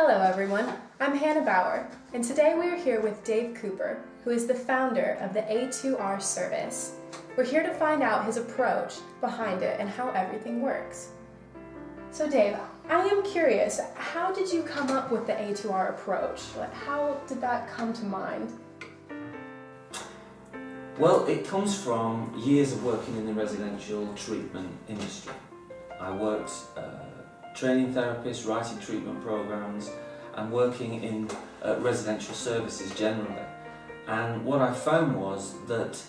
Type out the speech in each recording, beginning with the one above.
Hello everyone, I'm Hannah Bauer, and today we are here with Dave Cooper, who is the founder of the A2R service. We're here to find out his approach behind it and how everything works. So Dave, I am curious, how did you come up with the A2R approach? How did that come to mind? Well, it comes from years of working in the residential treatment industry. I worked training therapists, writing treatment programs and working in residential services generally. And what I found was that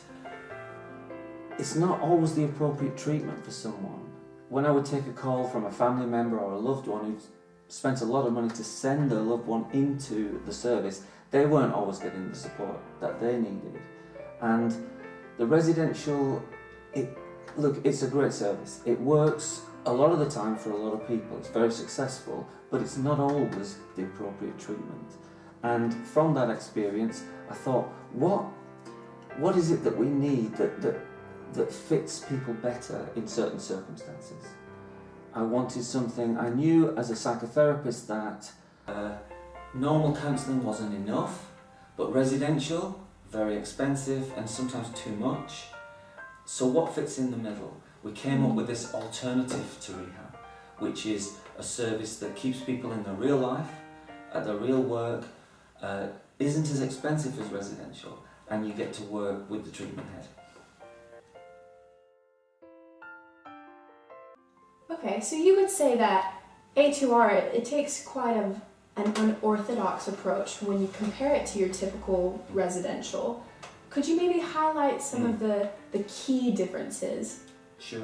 it's not always the appropriate treatment for someone. When I would take a call from a family member or a loved one who'd spent a lot of money to send their loved one into the service, they weren't always getting the support that they needed. And the residential, it's a great service. It works a lot of the time for a lot of people. It's very successful, but it's not always the appropriate treatment. And from that experience, I thought, what is it that we need that fits people better in certain circumstances? I wanted something. I knew as a psychotherapist that normal counselling wasn't enough, but residential, very expensive and sometimes too much. So what fits in the middle? We came up with this alternative to rehab, which is a service that keeps people in their real life, at their real work, isn't as expensive as residential, and you get to work with the treatment head. Okay, so you would say that A2R, it takes quite an unorthodox approach when you compare it to your typical residential. Could you maybe highlight some of the key differences? Sure.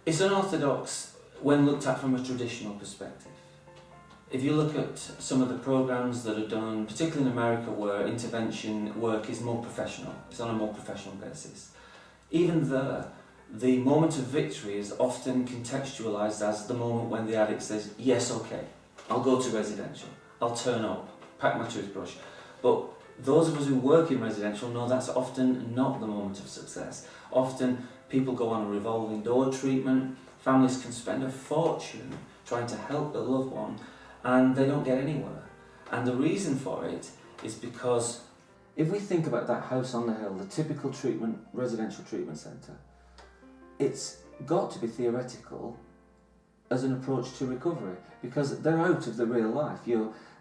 It's unorthodox when looked at from a traditional perspective. If you look at some of the programs that are done, particularly in America where intervention work is more professional, it's on a more professional basis, even there, the moment of victory is often contextualised as the moment when the addict says, yes, okay, I'll go to residential, I'll turn up, pack my toothbrush. But those of us who work in residential know that's often not the moment of success. Often people go on a revolving door treatment, families can spend a fortune trying to help their loved one and they don't get anywhere. And the reason for it is because if we think about that house on the hill, the typical residential treatment centre, it's got to be theoretical as an approach to recovery because they're out of the real life.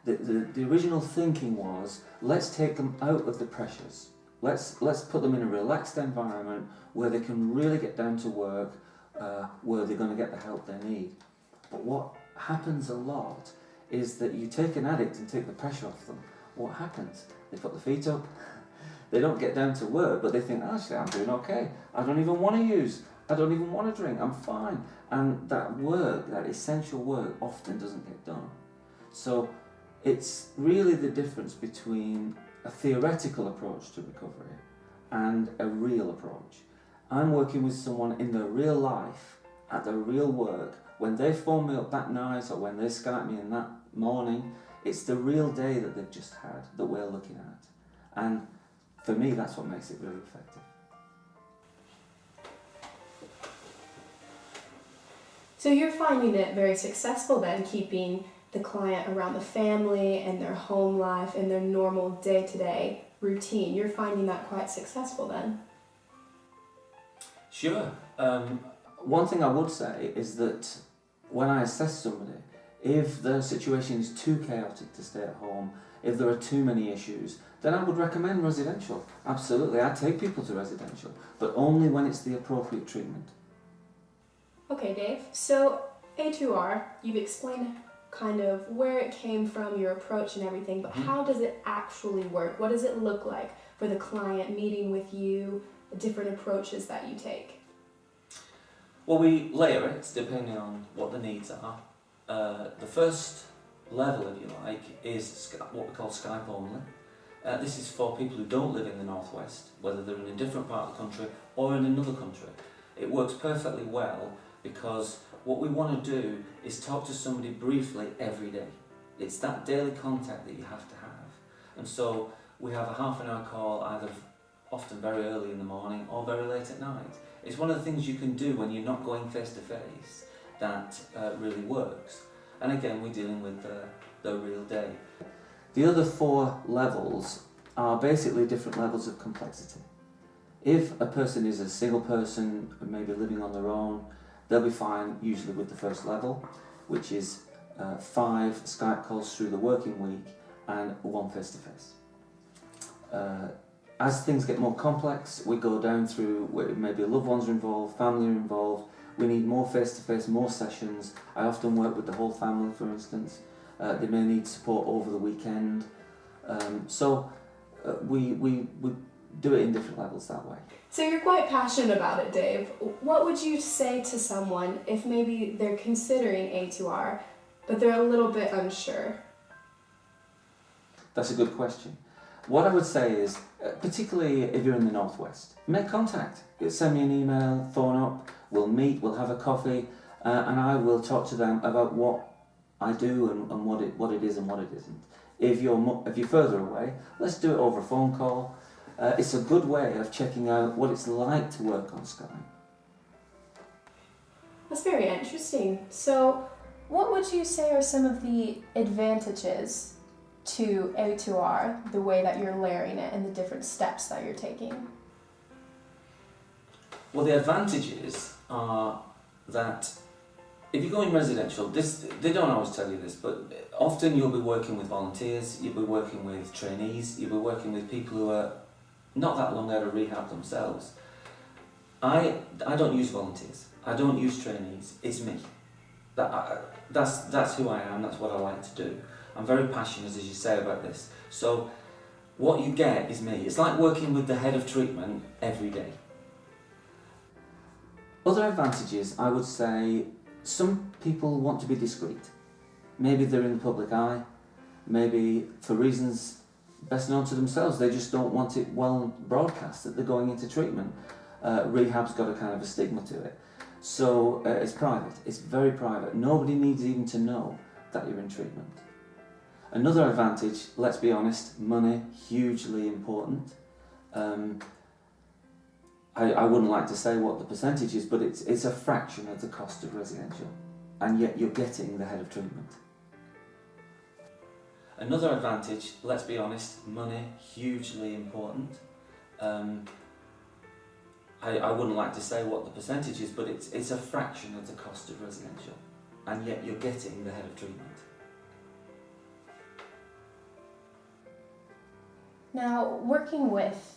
The original thinking was, let's take them out of the pressures. Let's put them in a relaxed environment where they can really get down to work, where they're going to get the help they need. But what happens a lot is that you take an addict and take the pressure off them. What happens? They put the feet up, they don't get down to work, but they think, actually, I'm doing okay. I don't even want to use. I don't even want to drink. I'm fine. And that work, that essential work, often doesn't get done. So it's really the difference between a theoretical approach to recovery and a real approach. I'm working with someone in their real life, at their real work. When they phone me up that night or when they Skype me in that morning, it's the real day that they've just had that we're looking at. And for me, that's what makes it really effective. So you're finding it very successful then, keeping the client around the family and their home life and their normal day-to-day routine. You're finding that quite successful then? Sure. One thing I would say is that when I assess somebody, if the situation is too chaotic to stay at home, if there are too many issues, then I would recommend residential. Absolutely, I take people to residential, but only when it's the appropriate treatment. Okay, Dave. So A2R, you've explained kind of where it came from, your approach and everything, but how does it actually work? What does it look like for the client meeting with you, the different approaches that you take? Well, we layer it depending on what the needs are. The first level, if you like, is what we call Skype only. This is for people who don't live in the Northwest, whether they're in a different part of the country or in another country. It works perfectly well because what we want to do is talk to somebody briefly every day. It's that daily contact that you have to have. And so we have a half an hour call either often very early in the morning or very late at night. It's one of the things you can do when you're not going face to face that really works. And again, we're dealing with the real day. The other 4 levels are basically different levels of complexity. If a person is a single person, maybe living on their own, they'll be fine usually with the first level, which is 5 Skype calls through the working week and 1 face-to-face. As things get more complex, we go down through where maybe loved ones are involved, family are involved, we need more face-to-face, more sessions. I often work with the whole family, for instance. They may need support over the weekend. We do it in different levels that way. So you're quite passionate about it, Dave. What would you say to someone if maybe they're considering A2R, but they're a little bit unsure? That's a good question. What I would say is, particularly if you're in the Northwest, make contact. Send me an email, phone up, we'll meet, we'll have a coffee, and I will talk to them about what I do and what it is and what it isn't. If you're further away, let's do it over a phone call. It's a good way of checking out what it's like to work on Skype. That's very interesting. So, what would you say are some of the advantages to A2R, the way that you're layering it and the different steps that you're taking? Well, the advantages are that if you go in residential, they don't always tell you this, but often you'll be working with volunteers, you'll be working with trainees, you'll be working with people who are not that long out of rehab themselves. I don't use volunteers, I don't use trainees, it's me. That's who I am, that's what I like to do. I'm very passionate, as you say, about this. So what you get is me. It's like working with the head of treatment every day. Other advantages, I would say, some people want to be discreet. Maybe they're in the public eye, maybe for reasons best known to themselves, they just don't want it well broadcast that they're going into treatment. Rehab's got a kind of a stigma to it. So it's private, it's very private. Nobody needs even to know that you're in treatment. Another advantage, let's be honest, money, hugely important. I wouldn't like to say what the percentage is, but it's a fraction of the cost of residential, and yet you're getting the head of treatment. Another advantage, let's be honest, money, hugely important. I wouldn't like to say what the percentage is, but it's a fraction of the cost of residential, and yet you're getting the head of treatment. Now, working with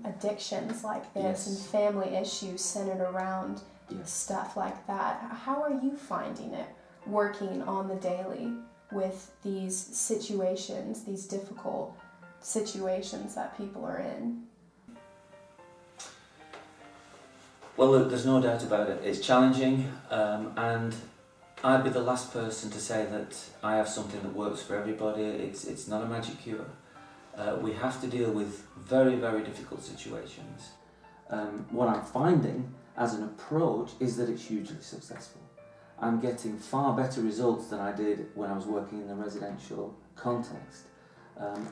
addictions like this, Yes. and family issues centered around Yes. stuff like that, how are you finding it working on the daily with these situations, these difficult situations that people are in? Well, look, there's no doubt about it. It's challenging, and I'd be the last person to say that I have something that works for everybody. It's not a magic cure. We have to deal with very, very difficult situations. What I'm finding as an approach is that it's hugely successful. I'm getting far better results than I did when I was working in the residential context.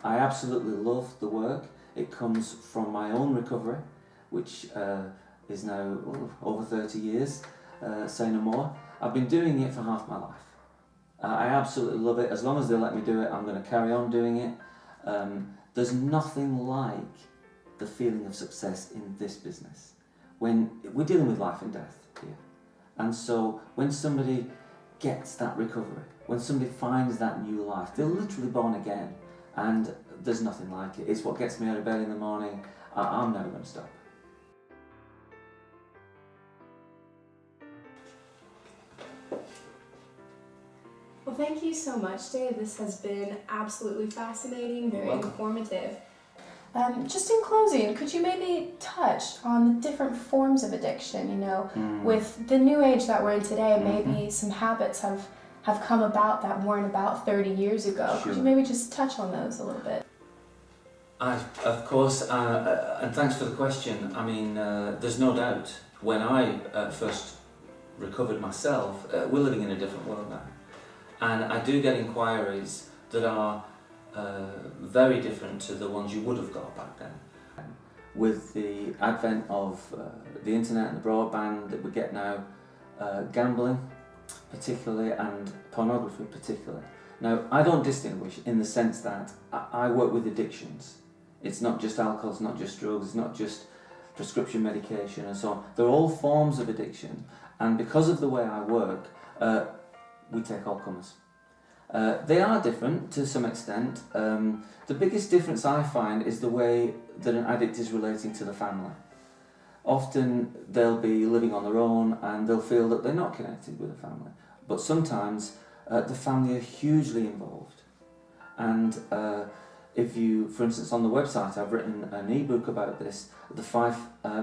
I absolutely love the work. It comes from my own recovery, which is now over 30 years, say no more. I've been doing it for half my life. I absolutely love it. As long as they let me do it, I'm going to carry on doing it. There's nothing like the feeling of success in this business. When we're dealing with life and death here. And so when somebody gets that recovery, when somebody finds that new life, they're literally born again. And there's nothing like it. It's what gets me out of bed in the morning. I'm never going to stop. Well, thank you so much, Dave. This has been absolutely fascinating, very welcome. informative. Just in closing, could you maybe touch on the different forms of addiction? You know, with the new age that we're in today, maybe some habits have come about that weren't about 30 years ago. Sure. Could you maybe just touch on those a little bit? Of course, and thanks for the question. I mean, there's no doubt when I first recovered myself, we're living in a different world now. And I do get inquiries that are very different to the ones you would have got back then. With the advent of the internet and the broadband that we get now, gambling particularly, and pornography particularly. Now, I don't distinguish in the sense that I work with addictions. It's not just alcohol, it's not just drugs, it's not just prescription medication and so on. They're all forms of addiction, and because of the way I work, we take all comers. They are different to some extent. The biggest difference I find is the way that an addict is relating to the family. Often they'll be living on their own and they'll feel that they're not connected with the family. But sometimes the family are hugely involved. And if you, for instance, on the website I've written an ebook about this, the 5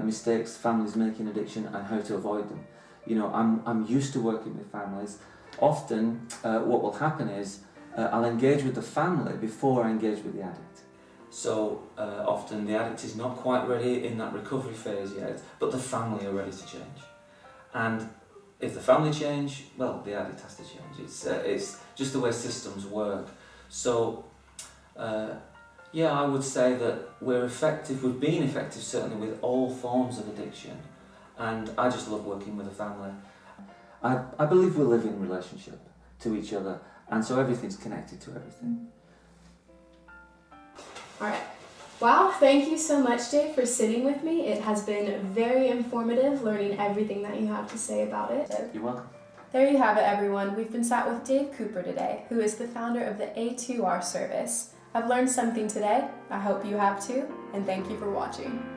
mistakes families make in addiction and how to avoid them. You know, I'm used to working with families. Often what will happen is I'll engage with the family before I engage with the addict. So often the addict is not quite ready in that recovery phase yet, but the family are ready to change. And if the family change, well, the addict has to change. It's just the way systems work. So yeah, I would say that we've been effective certainly with all forms of addiction, and I just love working with a family. I believe we live in relationship to each other, and so everything's connected to everything. All right. Wow, thank you so much, Dave, for sitting with me. It has been very informative learning everything that you have to say about it. You're welcome. There you have it, everyone. We've been sat with Dave Cooper today, who is the founder of the A2R service. I've learned something today. I hope you have too, and thank you for watching.